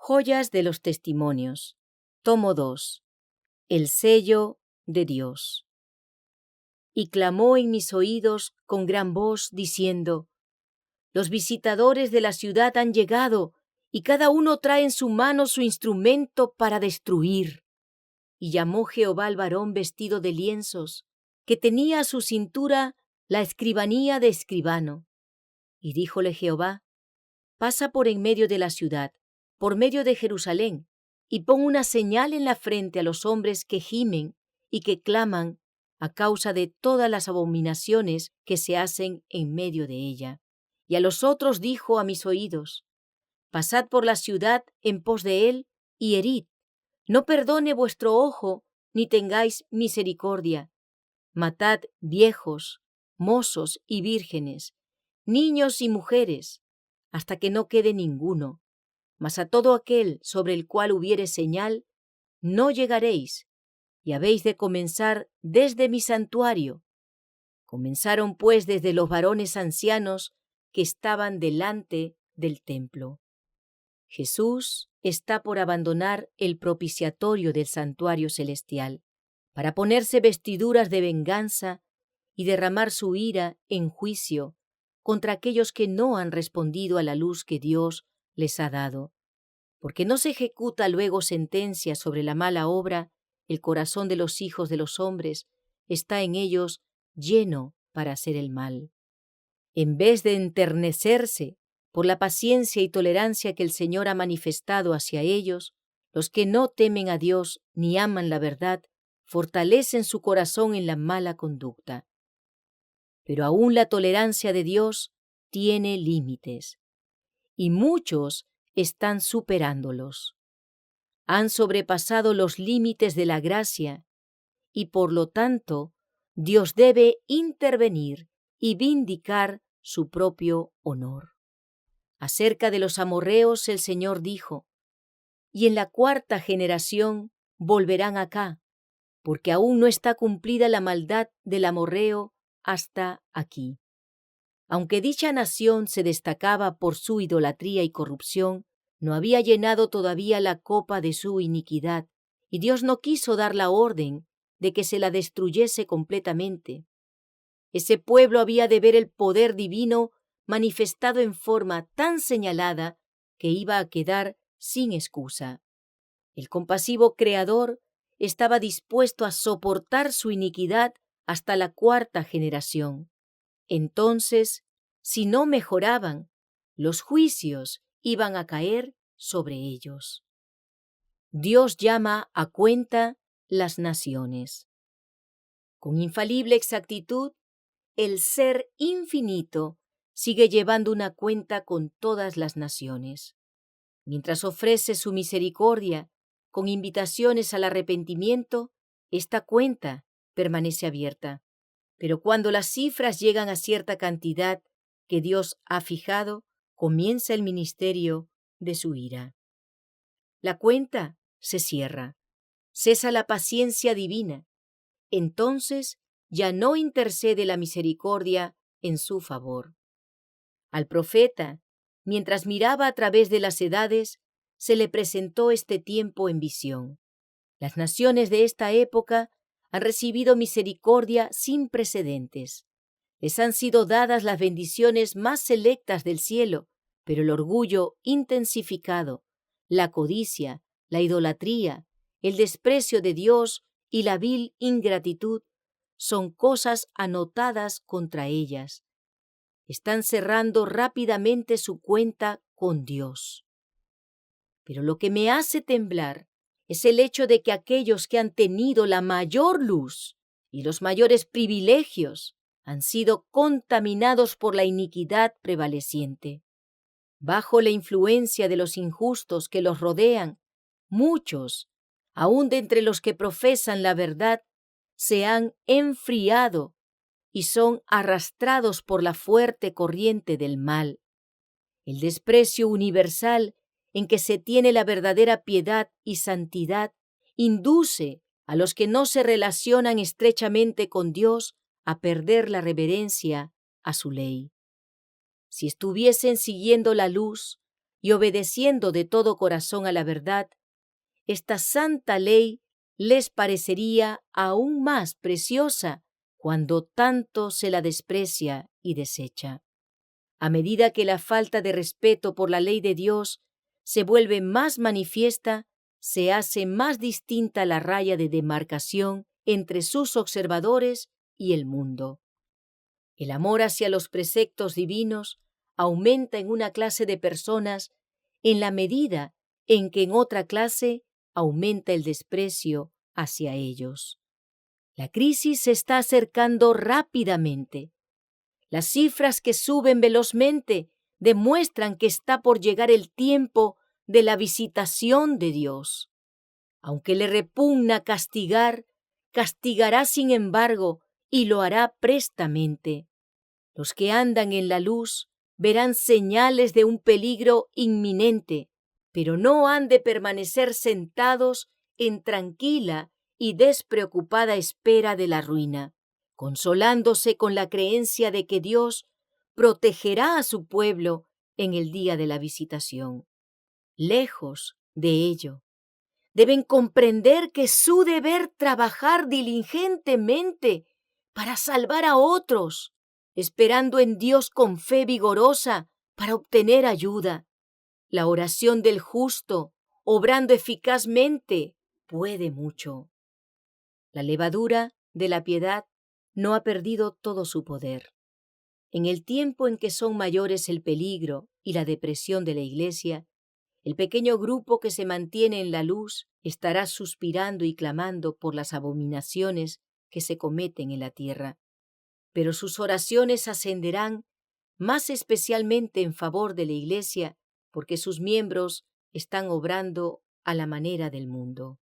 Joyas de los testimonios. Tomo 2. El sello de Dios. Y clamó en mis oídos con gran voz, diciendo: Los visitadores de la ciudad han llegado, y cada uno trae en su mano su instrumento para destruir. Y llamó Jehová al varón vestido de lienzos, que tenía a su cintura la escribanía de escribano. Y díjole Jehová: Pasa por en medio de la ciudad, por medio de Jerusalén, y pon una señal en la frente a los hombres que gimen y que claman a causa de todas las abominaciones que se hacen en medio de ella. Y a los otros dijo a mis oídos: Pasad por la ciudad en pos de él y herid. No perdone vuestro ojo, ni tengáis misericordia. Matad viejos, mozos y vírgenes, niños y mujeres, hasta que no quede ninguno. Mas a todo aquel sobre el cual hubiere señal, no llegaréis, y habéis de comenzar desde mi santuario. Comenzaron pues desde los varones ancianos que estaban delante del templo. Jesús está por abandonar el propiciatorio del santuario celestial, para ponerse vestiduras de venganza y derramar su ira en juicio contra aquellos que no han respondido a la luz que Dios les ha dado. Porque no se ejecuta luego sentencia sobre la mala obra, el corazón de los hijos de los hombres está en ellos lleno para hacer el mal. En vez de enternecerse por la paciencia y tolerancia que el Señor ha manifestado hacia ellos, los que no temen a Dios ni aman la verdad, fortalecen su corazón en la mala conducta. Pero aún la tolerancia de Dios tiene límites, y muchos están superándolos. Han sobrepasado los límites de la gracia, y por lo tanto, Dios debe intervenir y vindicar su propio honor. Acerca de los amorreos el Señor dijo: Y en la 4ª generación volverán acá, porque aún no está cumplida la maldad del amorreo hasta aquí. Aunque dicha nación se destacaba por su idolatría y corrupción, no había llenado todavía la copa de su iniquidad, y Dios no quiso dar la orden de que se la destruyese completamente. Ese pueblo había de ver el poder divino manifestado en forma tan señalada que iba a quedar sin excusa. El compasivo Creador estaba dispuesto a soportar su iniquidad hasta la 4ª generación. Entonces, si no mejoraban, los juicios iban a caer sobre ellos. Dios llama a cuenta las naciones. Con infalible exactitud, el Ser infinito sigue llevando una cuenta con todas las naciones. Mientras ofrece su misericordia con invitaciones al arrepentimiento, esta cuenta permanece abierta. Pero cuando las cifras llegan a cierta cantidad que Dios ha fijado, comienza el ministerio de su ira. La cuenta se cierra, cesa la paciencia divina. Entonces ya no intercede la misericordia en su favor. Al profeta, mientras miraba a través de las edades, se le presentó este tiempo en visión. Las naciones de esta época han recibido misericordia sin precedentes. Les han sido dadas las bendiciones más selectas del cielo, pero el orgullo intensificado, la codicia, la idolatría, el desprecio de Dios y la vil ingratitud son cosas anotadas contra ellas. Están cerrando rápidamente su cuenta con Dios. Pero lo que me hace temblar es el hecho de que aquellos que han tenido la mayor luz y los mayores privilegios han sido contaminados por la iniquidad prevaleciente. Bajo la influencia de los injustos que los rodean, muchos, aun de entre los que profesan la verdad, se han enfriado y son arrastrados por la fuerte corriente del mal. El desprecio universal en que se tiene la verdadera piedad y santidad induce a los que no se relacionan estrechamente con Dios a perder la reverencia a su ley. Si estuviesen siguiendo la luz, y obedeciendo de todo corazón a la verdad, esta santa ley les parecería aún más preciosa cuando tanto se la desprecia y desecha. A medida que la falta de respeto por la ley de Dios se vuelve más manifiesta, se hace más distinta la raya de demarcación entre sus observadores y el mundo. El amor hacia los preceptos divinos aumenta en una clase de personas en la medida en que en otra clase aumenta el desprecio hacia ellos. La crisis se está acercando rápidamente. Las cifras que suben velozmente demuestran que está por llegar el tiempo de la visitación de Dios. Aunque le repugna castigar, castigará sin embargo y lo hará prestamente. Los que andan en la luz verán señales de un peligro inminente, pero no han de permanecer sentados en tranquila y despreocupada espera de la ruina, consolándose con la creencia de que Dios protegerá a su pueblo en el día de la visitación. Lejos de ello, deben comprender que es su deber trabajar diligentemente para salvar a otros, esperando en Dios con fe vigorosa para obtener ayuda. La oración del justo, obrando eficazmente, puede mucho. La levadura de la piedad no ha perdido todo su poder. En el tiempo en que son mayores el peligro y la depresión de la Iglesia, el pequeño grupo que se mantiene en la luz estará suspirando y clamando por las abominaciones que se cometen en la tierra. Pero sus oraciones ascenderán más especialmente en favor de la Iglesia, porque sus miembros están obrando a la manera del mundo.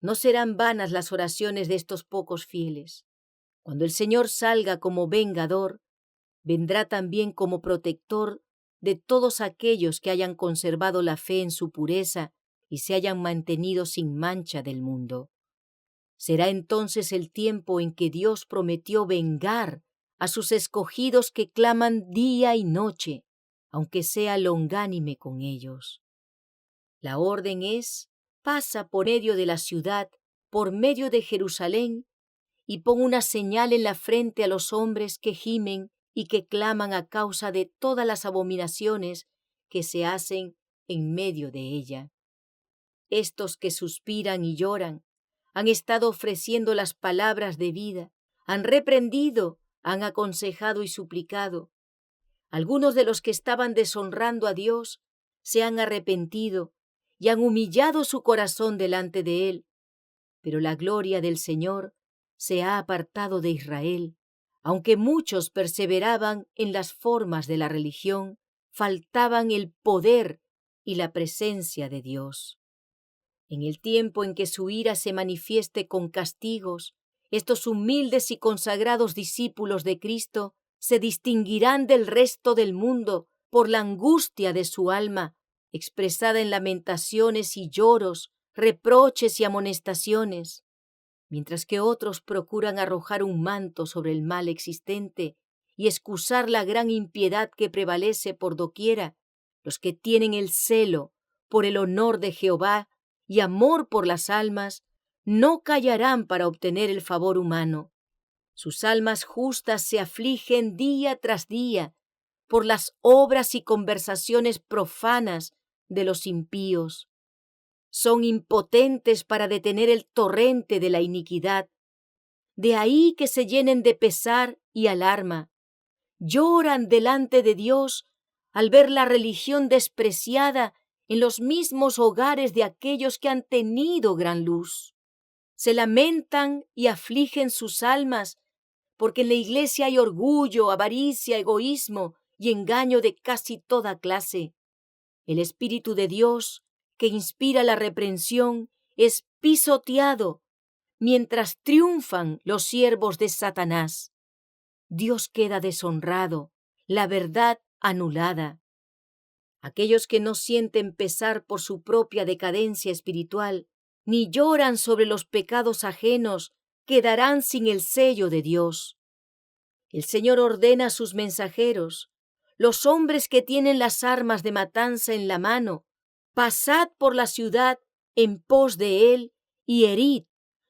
No serán vanas las oraciones de estos pocos fieles. Cuando el Señor salga como vengador, vendrá también como protector de todos aquellos que hayan conservado la fe en su pureza y se hayan mantenido sin mancha del mundo. Será entonces el tiempo en que Dios prometió vengar a sus escogidos que claman día y noche, aunque sea longánime con ellos. La orden es: pasa por medio de la ciudad, por medio de Jerusalén, y pon una señal en la frente a los hombres que gimen y que claman a causa de todas las abominaciones que se hacen en medio de ella. Estos que suspiran y lloran han estado ofreciendo las palabras de vida, han reprendido, han aconsejado y suplicado. Algunos de los que estaban deshonrando a Dios se han arrepentido y han humillado su corazón delante de Él, pero la gloria del Señor se ha apartado de Israel. Aunque muchos perseveraban en las formas de la religión, faltaban el poder y la presencia de Dios. En el tiempo en que su ira se manifieste con castigos, estos humildes y consagrados discípulos de Cristo se distinguirán del resto del mundo por la angustia de su alma, expresada en lamentaciones y lloros, reproches y amonestaciones. Mientras que otros procuran arrojar un manto sobre el mal existente y excusar la gran impiedad que prevalece por doquiera, los que tienen el celo por el honor de Jehová y amor por las almas, no callarán para obtener el favor humano. Sus almas justas se afligen día tras día por las obras y conversaciones profanas de los impíos. Son impotentes para detener el torrente de la iniquidad. De ahí que se llenen de pesar y alarma. Lloran delante de Dios al ver la religión despreciada en los mismos hogares de aquellos que han tenido gran luz. Se lamentan y afligen sus almas porque en la Iglesia hay orgullo, avaricia, egoísmo y engaño de casi toda clase. El Espíritu de Dios, que inspira la reprensión, es pisoteado, mientras triunfan los siervos de Satanás. Dios queda deshonrado, la verdad anulada. Aquellos que no sienten pesar por su propia decadencia espiritual, ni lloran sobre los pecados ajenos, quedarán sin el sello de Dios. El Señor ordena a sus mensajeros: los hombres que tienen las armas de matanza en la mano, pasad por la ciudad en pos de él y herid,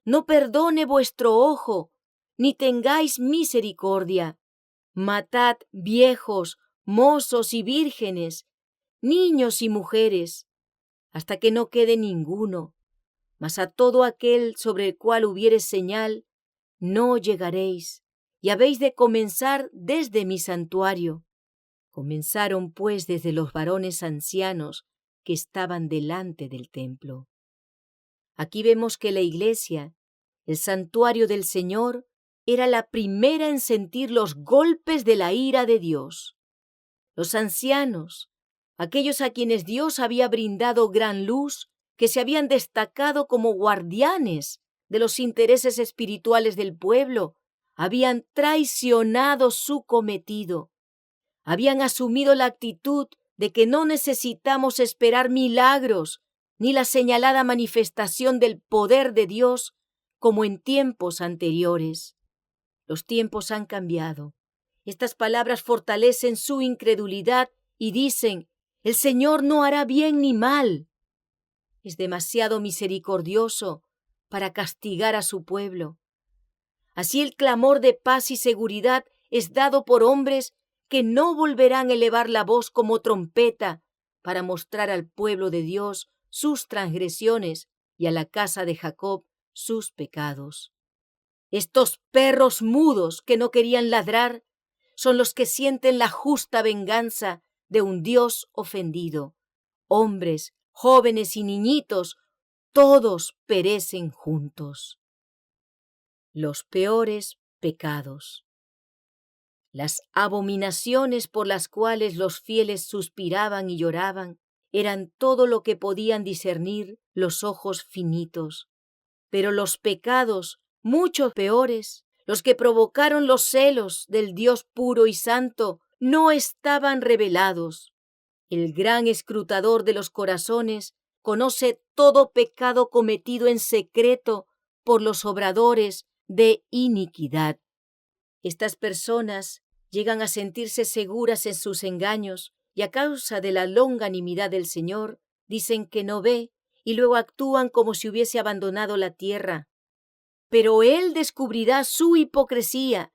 no perdone vuestro ojo, ni tengáis misericordia. Matad viejos, mozos y vírgenes, niños y mujeres, hasta que no quede ninguno. Mas a todo aquel sobre el cual hubiere señal, no llegaréis, y habéis de comenzar desde mi santuario. Comenzaron pues desde los varones ancianos que estaban delante del templo. Aquí vemos que la iglesia, el santuario del Señor, era la primera en sentir los golpes de la ira de Dios. Los ancianos, aquellos a quienes Dios había brindado gran luz, que se habían destacado como guardianes de los intereses espirituales del pueblo, habían traicionado su cometido. Habían asumido la actitud de que no necesitamos esperar milagros ni la señalada manifestación del poder de Dios como en tiempos anteriores. Los tiempos han cambiado. Estas palabras fortalecen su incredulidad y dicen: el Señor no hará bien ni mal. Es demasiado misericordioso para castigar a su pueblo. Así el clamor de paz y seguridad es dado por hombres que no volverán a elevar la voz como trompeta para mostrar al pueblo de Dios sus transgresiones y a la casa de Jacob sus pecados. Estos perros mudos que no querían ladrar son los que sienten la justa venganza de un Dios ofendido. Hombres, jóvenes y niñitos, todos perecen juntos. Los peores pecados. Las abominaciones por las cuales los fieles suspiraban y lloraban eran todo lo que podían discernir los ojos finitos. Pero los pecados, mucho peores, los que provocaron los celos del Dios puro y santo, no estaban revelados. El gran escrutador de los corazones conoce todo pecado cometido en secreto por los obradores de iniquidad. Estas personas llegan a sentirse seguras en sus engaños y a causa de la longanimidad del Señor dicen que no ve y luego actúan como si hubiese abandonado la tierra. Pero Él descubrirá su hipocresía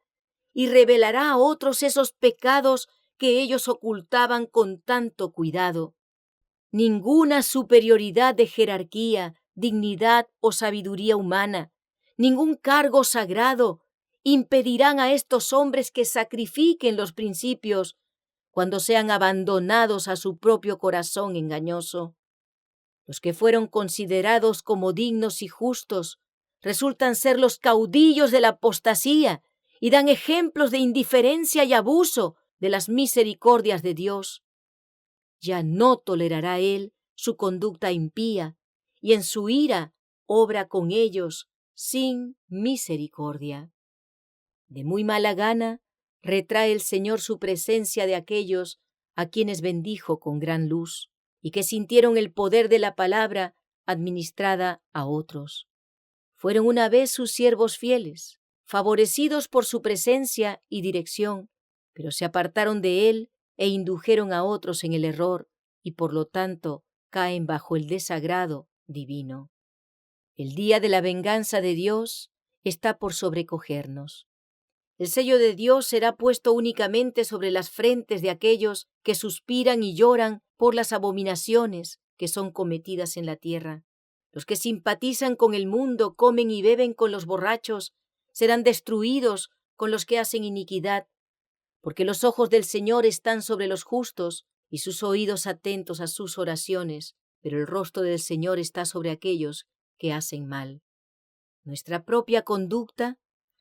y revelará a otros esos pecados que ellos ocultaban con tanto cuidado. Ninguna superioridad de jerarquía, dignidad o sabiduría humana, ningún cargo sagrado impedirán a estos hombres que sacrifiquen los principios cuando sean abandonados a su propio corazón engañoso. Los que fueron considerados como dignos y justos resultan ser los caudillos de la apostasía y dan ejemplos de indiferencia y abuso de las misericordias de Dios. Ya no tolerará Él su conducta impía y en su ira obra con ellos sin misericordia. De muy mala gana retrae el Señor su presencia de aquellos a quienes bendijo con gran luz y que sintieron el poder de la palabra administrada a otros. Fueron una vez sus siervos fieles, favorecidos por su presencia y dirección, pero se apartaron de Él e indujeron a otros en el error y por lo tanto caen bajo el desagrado divino. El día de la venganza de Dios está por sobrecogernos. El sello de Dios será puesto únicamente sobre las frentes de aquellos que suspiran y lloran por las abominaciones que son cometidas en la tierra. Los que simpatizan con el mundo, comen y beben con los borrachos, serán destruidos con los que hacen iniquidad, porque los ojos del Señor están sobre los justos y sus oídos atentos a sus oraciones, pero el rostro del Señor está sobre aquellos que hacen mal. Nuestra propia conducta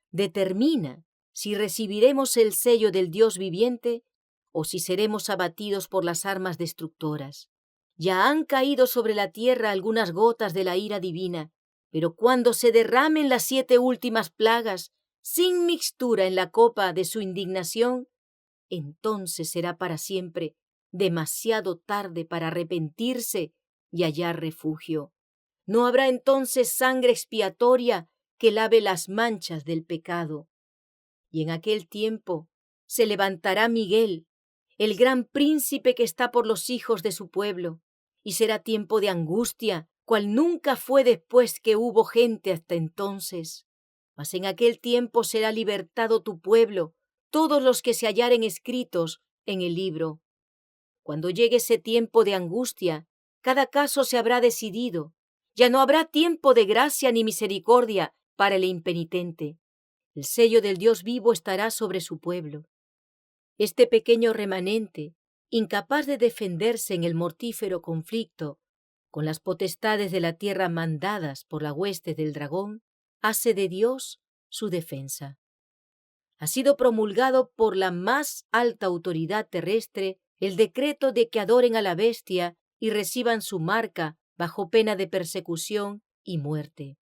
determina si recibiremos el sello del Dios viviente o si seremos abatidos por las armas destructoras. Ya han caído sobre la tierra algunas gotas de la ira divina, pero cuando se derramen las 7 últimas plagas, sin mixtura en la copa de su indignación, entonces será para siempre demasiado tarde para arrepentirse y hallar refugio. No habrá entonces sangre expiatoria que lave las manchas del pecado. Y en aquel tiempo se levantará Miguel, el gran príncipe que está por los hijos de su pueblo, y será tiempo de angustia, cual nunca fue después que hubo gente hasta entonces. Mas en aquel tiempo será libertado tu pueblo, todos los que se hallaren escritos en el libro. Cuando llegue ese tiempo de angustia, cada caso se habrá decidido. Ya no habrá tiempo de gracia ni misericordia para el impenitente. El sello del Dios vivo estará sobre su pueblo. Este pequeño remanente, incapaz de defenderse en el mortífero conflicto con las potestades de la tierra mandadas por la hueste del dragón, hace de Dios su defensa. Ha sido promulgado por la más alta autoridad terrestre el decreto de que adoren a la bestia y reciban su marca bajo pena de persecución y muerte.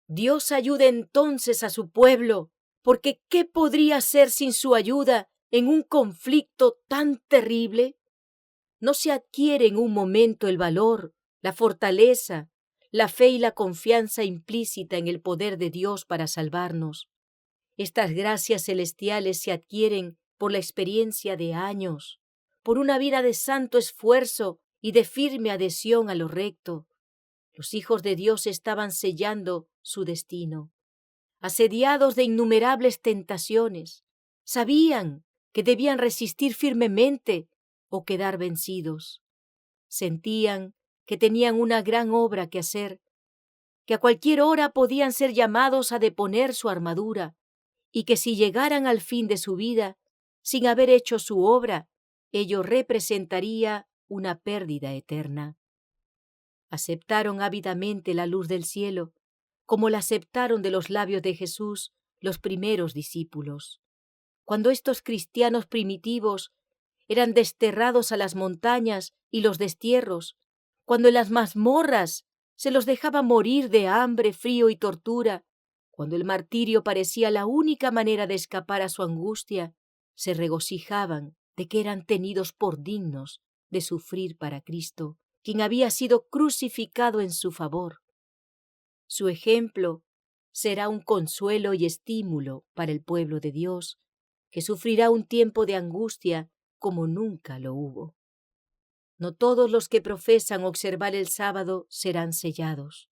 Dios ayude entonces a su pueblo, porque ¿qué podría hacer sin su ayuda en un conflicto tan terrible? No se adquiere en un momento el valor, la fortaleza, la fe y la confianza implícita en el poder de Dios para salvarnos. Estas gracias celestiales se adquieren por la experiencia de años, por una vida de santo esfuerzo y de firme adhesión a lo recto. Los hijos de Dios estaban sellando su destino. Asediados de innumerables tentaciones, sabían que debían resistir firmemente o quedar vencidos. Sentían que tenían una gran obra que hacer, que a cualquier hora podían ser llamados a deponer su armadura, y que si llegaran al fin de su vida, sin haber hecho su obra, ello representaría una pérdida eterna. Aceptaron ávidamente la luz del cielo, como la aceptaron de los labios de Jesús los primeros discípulos. Cuando estos cristianos primitivos eran desterrados a las montañas y los destierros, cuando en las mazmorras se los dejaba morir de hambre, frío y tortura, cuando el martirio parecía la única manera de escapar a su angustia, se regocijaban de que eran tenidos por dignos de sufrir para Cristo, quien había sido crucificado en su favor. Su ejemplo será un consuelo y estímulo para el pueblo de Dios, que sufrirá un tiempo de angustia como nunca lo hubo. No todos los que profesan observar el sábado serán sellados.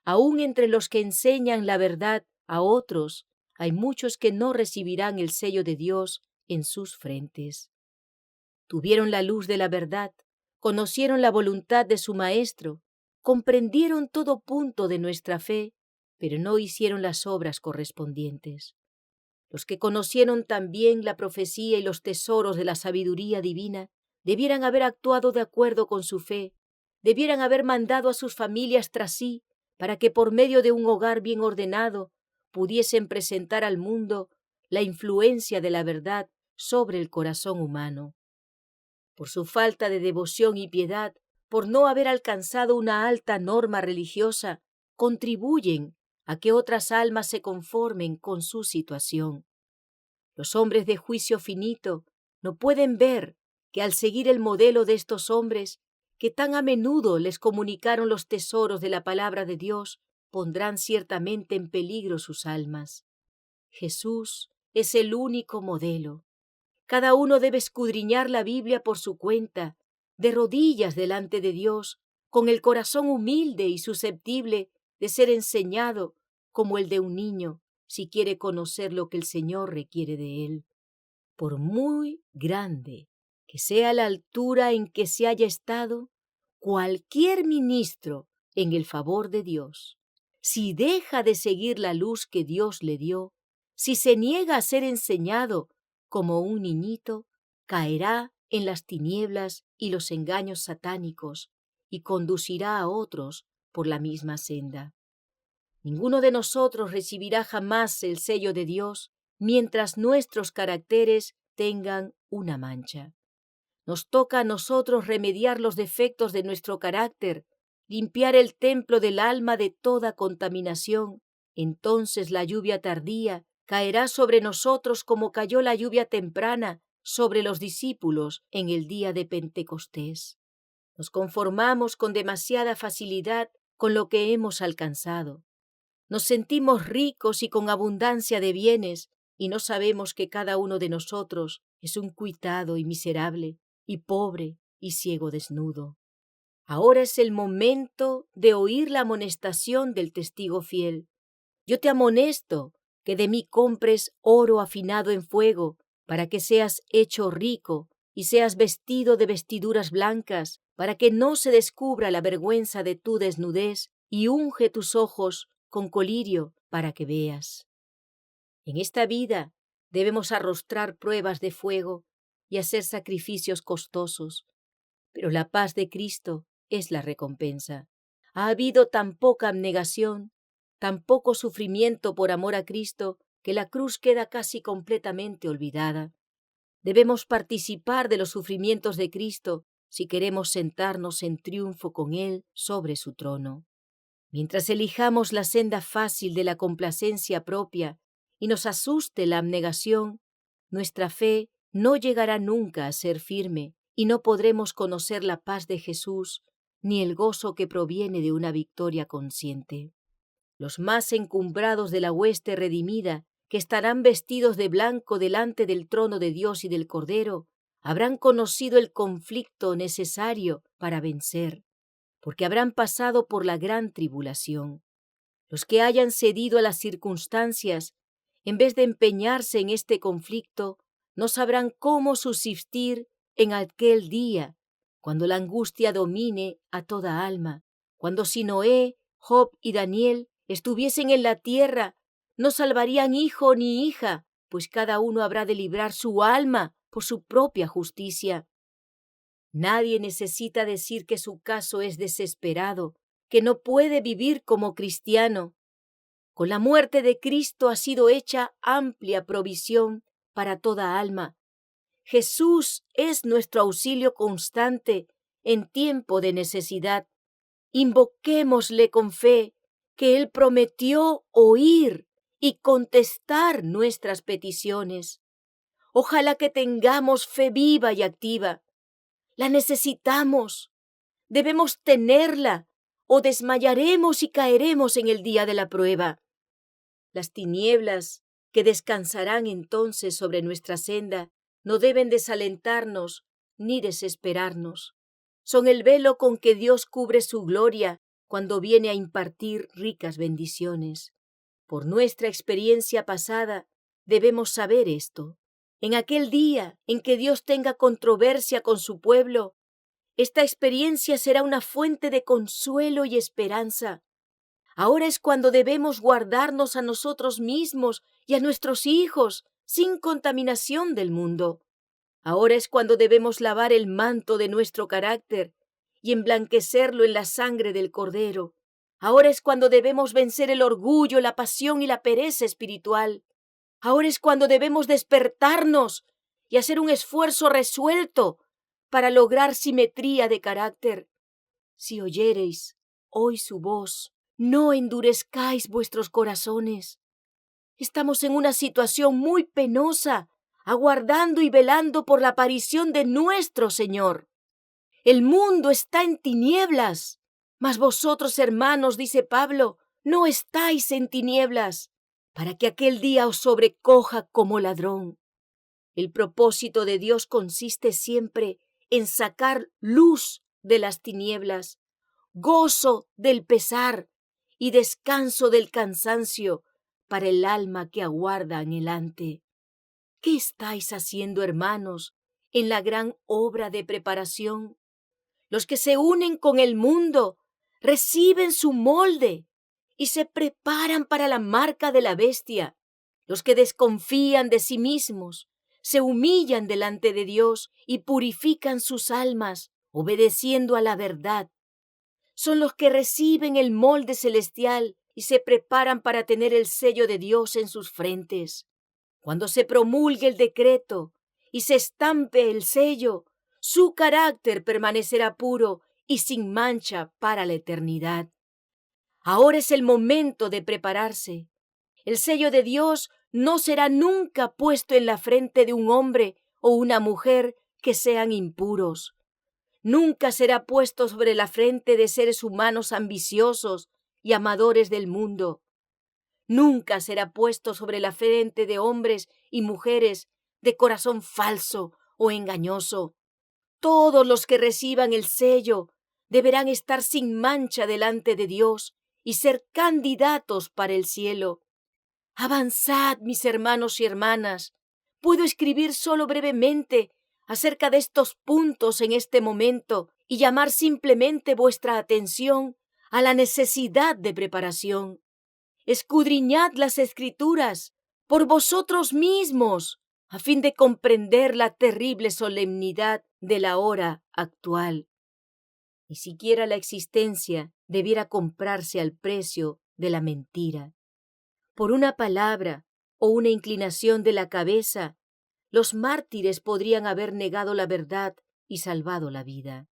Aún entre los que enseñan la verdad a otros, hay muchos que no recibirán el sello de Dios en sus frentes. Tuvieron la luz de la verdad, conocieron la voluntad de su Maestro, comprendieron todo punto de nuestra fe, pero no hicieron las obras correspondientes. Los que conocieron también la profecía y los tesoros de la sabiduría divina, debieran haber actuado de acuerdo con su fe, debieran haber mandado a sus familias tras sí, para que por medio de un hogar bien ordenado pudiesen presentar al mundo la influencia de la verdad sobre el corazón humano. Por su falta de devoción y piedad, por no haber alcanzado una alta norma religiosa, contribuyen a que otras almas se conformen con su situación. Los hombres de juicio finito no pueden ver que al seguir el modelo de estos hombres, que tan a menudo les comunicaron los tesoros de la palabra de Dios, pondrán ciertamente en peligro sus almas. Jesús es el único modelo. Cada uno debe escudriñar la Biblia por su cuenta, de rodillas delante de Dios, con el corazón humilde y susceptible de ser enseñado como el de un niño, si quiere conocer lo que el Señor requiere de él. Por muy grande que sea la altura en que se haya estado, cualquier ministro en el favor de Dios, si deja de seguir la luz que Dios le dio, si se niega a ser enseñado como un niñito, caerá en las tinieblas y los engaños satánicos y conducirá a otros por la misma senda. Ninguno de nosotros recibirá jamás el sello de Dios mientras nuestros caracteres tengan una mancha. Nos toca a nosotros remediar los defectos de nuestro carácter, limpiar el templo del alma de toda contaminación. Entonces la lluvia tardía caerá sobre nosotros como cayó la lluvia temprana sobre los discípulos en el día de Pentecostés. Nos conformamos con demasiada facilidad con lo que hemos alcanzado. Nos sentimos ricos y con abundancia de bienes, y no sabemos que cada uno de nosotros Es un cuitado y miserable, y pobre, y ciego desnudo. Ahora es el momento de oír la amonestación del testigo fiel. Yo te amonesto que de mí compres oro afinado en fuego, para que seas hecho rico y seas vestido de vestiduras blancas, para que no se descubra la vergüenza de tu desnudez, y unge tus ojos con colirio para que veas. En esta vida debemos arrostrar pruebas de fuego y hacer sacrificios costosos, pero la paz de Cristo es la recompensa. Ha habido tan poca abnegación, tan poco sufrimiento por amor a Cristo, que la cruz queda casi completamente olvidada. Debemos participar de los sufrimientos de Cristo si queremos sentarnos en triunfo con Él sobre su trono. Mientras elijamos la senda fácil de la complacencia propia y nos asuste la abnegación, nuestra fe no llegará nunca a ser firme y no podremos conocer la paz de Jesús ni el gozo que proviene de una victoria consciente. Los más encumbrados de la hueste redimida, que estarán vestidos de blanco delante del trono de Dios y del Cordero, habrán conocido el conflicto necesario para vencer, porque habrán pasado por la gran tribulación. Los que hayan cedido a las circunstancias, en vez de empeñarse en este conflicto, no sabrán cómo subsistir en aquel día, cuando la angustia domine a toda alma, cuando si Noé, Job y Daniel estuviesen en la tierra, no salvarían hijo ni hija, pues cada uno habrá de librar su alma por su propia justicia. Nadie necesita decir que su caso es desesperado, que no puede vivir como cristiano. Con la muerte de Cristo ha sido hecha amplia provisión para toda alma. Jesús es nuestro auxilio constante en tiempo de necesidad. Invoquémosle con fe, que Él prometió oír y contestar nuestras peticiones. Ojalá que tengamos fe viva y activa. La necesitamos. Debemos tenerla o desmayaremos y caeremos en el día de la prueba. Las tinieblas que descansarán entonces sobre nuestra senda no deben desalentarnos ni desesperarnos. Son el velo con que Dios cubre su gloria cuando viene a impartir ricas bendiciones. Por nuestra experiencia pasada debemos saber esto. En aquel día en que Dios tenga controversia con su pueblo, esta experiencia será una fuente de consuelo y esperanza. Ahora es cuando debemos guardarnos a nosotros mismos y a nuestros hijos sin contaminación del mundo. Ahora es cuando debemos lavar el manto de nuestro carácter y emblanquecerlo en la sangre del Cordero. Ahora es cuando debemos vencer el orgullo, la pasión y la pereza espiritual. Ahora es cuando debemos despertarnos y hacer un esfuerzo resuelto para lograr simetría de carácter. Si oyereis hoy su voz, no endurezcáis vuestros corazones. Estamos en una situación muy penosa, aguardando y velando por la aparición de nuestro Señor. El mundo está en tinieblas, mas vosotros, hermanos, dice Pablo, no estáis en tinieblas, para que aquel día os sobrecoja como ladrón. El propósito de Dios consiste siempre en sacar luz de las tinieblas, gozo del pesar y descanso del cansancio para el alma que aguarda anhelante. ¿Qué estáis haciendo, hermanos, en la gran obra de preparación? Los que se unen con el mundo reciben su molde y se preparan para la marca de la bestia. Los que desconfían de sí mismos se humillan delante de Dios y purifican sus almas, obedeciendo a la verdad. Son los que reciben el molde celestial y se preparan para tener el sello de Dios en sus frentes. Cuando se promulgue el decreto y se estampe el sello, su carácter permanecerá puro y sin mancha para la eternidad. Ahora es el momento de prepararse. El sello de Dios no será nunca puesto en la frente de un hombre o una mujer que sean impuros. Nunca será puesto sobre la frente de seres humanos ambiciosos y amadores del mundo. Nunca será puesto sobre la frente de hombres y mujeres de corazón falso o engañoso. Todos los que reciban el sello deberán estar sin mancha delante de Dios y ser candidatos para el cielo. Avanzad, mis hermanos y hermanas. Puedo escribir solo brevemente acerca de estos puntos en este momento y llamar simplemente vuestra atención a la necesidad de preparación. Escudriñad las Escrituras por vosotros mismos, a fin de comprender la terrible solemnidad de la hora actual. Ni siquiera la existencia debiera comprarse al precio de la mentira. Por una palabra o una inclinación de la cabeza, los mártires podrían haber negado la verdad y salvado la vida.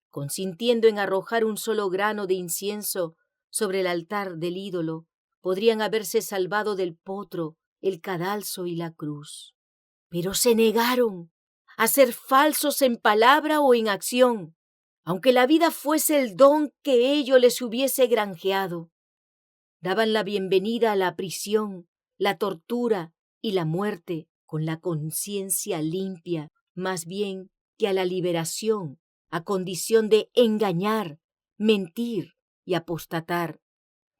Consintiendo en arrojar un solo grano de incienso sobre el altar del ídolo, podrían haberse salvado del potro, el cadalso y la cruz. Pero se negaron a ser falsos en palabra o en acción, aunque la vida fuese el don que ello les hubiese granjeado. Daban la bienvenida a la prisión, la tortura y la muerte con la conciencia limpia, más bien que a la liberación, a condición de engañar, mentir y apostatar.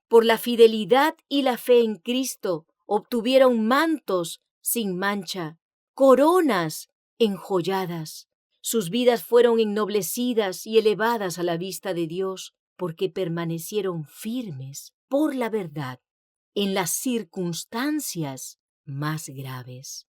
Por la fidelidad y la fe en Cristo obtuvieron mantos sin mancha, coronas enjolladas. Sus vidas fueron ennoblecidas y elevadas a la vista de Dios porque permanecieron firmes por la verdad en las circunstancias más graves.